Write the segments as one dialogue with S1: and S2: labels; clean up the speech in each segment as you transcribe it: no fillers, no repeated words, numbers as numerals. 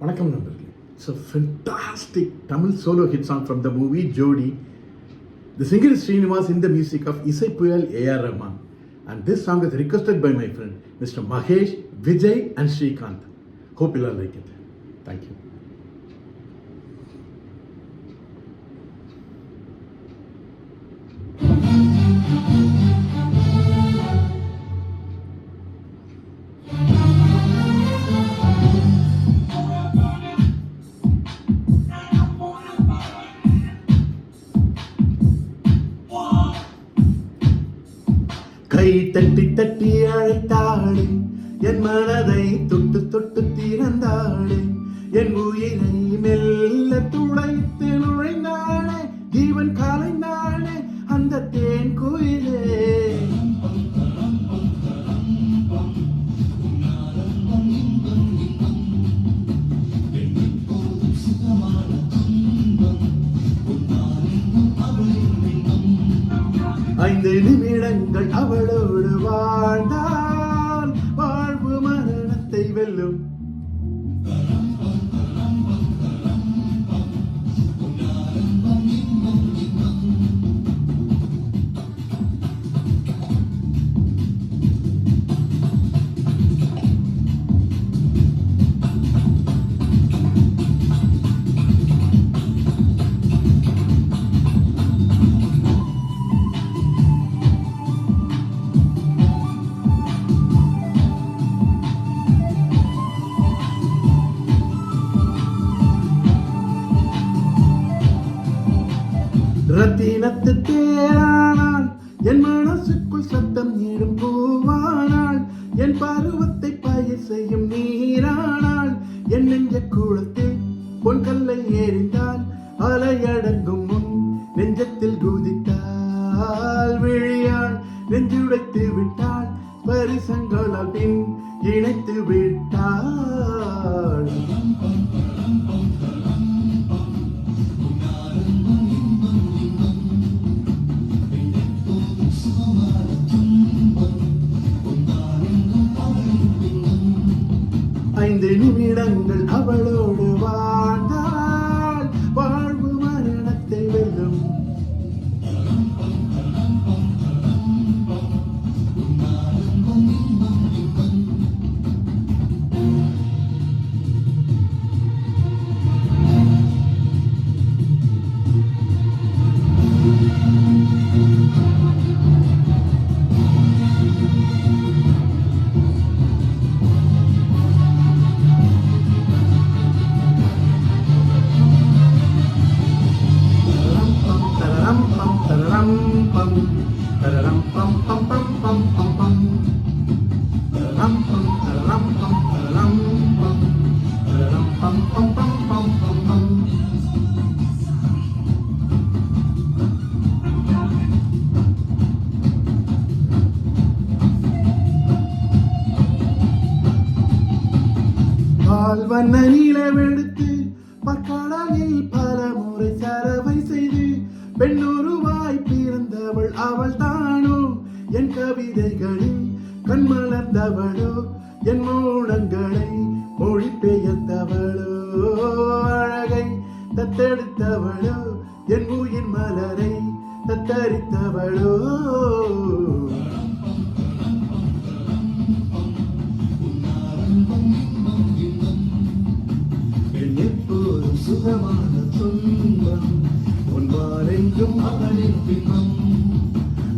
S1: வணக்கம் நண்பர்களே. It's a fantastic Tamil solo hit song from the movie Jodi. The singer is Srinivas in the music of Isai Puyal A.R. Rahman. And this song is requested by my friend Mr. Mahesh, Vijay and Srikanth. Hope you'll all like it. Thank you. கை தட்டி தட்டி அழைத்தாளே, என் மனதை தொட்டு தொட்டு திறந்தாளே, என் உயிரை மெல்ல துளைத்து நுழைந்தாளே, ஜீவன் கலைந்தாளே அந்த தேன் குயிலே. ஐந்து நிமிடங்கள் அவளோடு வாழ்ந்தால் வாழ்வு மரணத்தை வெல்லும். ரத்தினத்து தேரானாள், என் மனசுக்குள் சத்தம் நீடும் பூவானாள், என் பருவத்தை பயிர் செய்யும் நீரானாள், என் நெஞ்ச கூடத்தில் பொன் கல்லை ஏறிந்தால் அலையடங்கும் முன் நெஞ்சத்தில் குதித்தாள். விழியாள் நெஞ்சுடைத்து விட்டாள், பரிசங்களால் பின் இணைத்து விட்டாள். ஐந்து நிமிடங்கள் அவளோடு வாழ்ந்தால் வாழ்வு மரணத்தை வெல்லும். வண்ண நிலவெடுத்து பக்கடலில் பல முறை சரவை செய்து பெண்ணுருவாய் பிறந்தவள் அவள் தானோ, என் கவிதைகளில் கண்மலர்ந்தவளோ, என் மௌனங்களை மொழி பெயர்த்தவளோ, அழகை தத்தெடுத்தவளோ, என் உயிர் மலரை தத்தரித்தவளோ. எப்போதும் சுகமான துன்பம் உன்பாலெங்கும் அவளின் பின்பம்.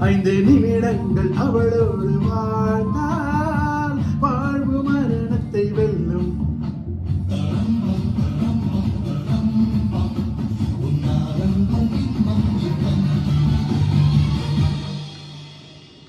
S1: ஐந்து நிமிடங்கள் அவளோடு வாழ்ந்தாள்.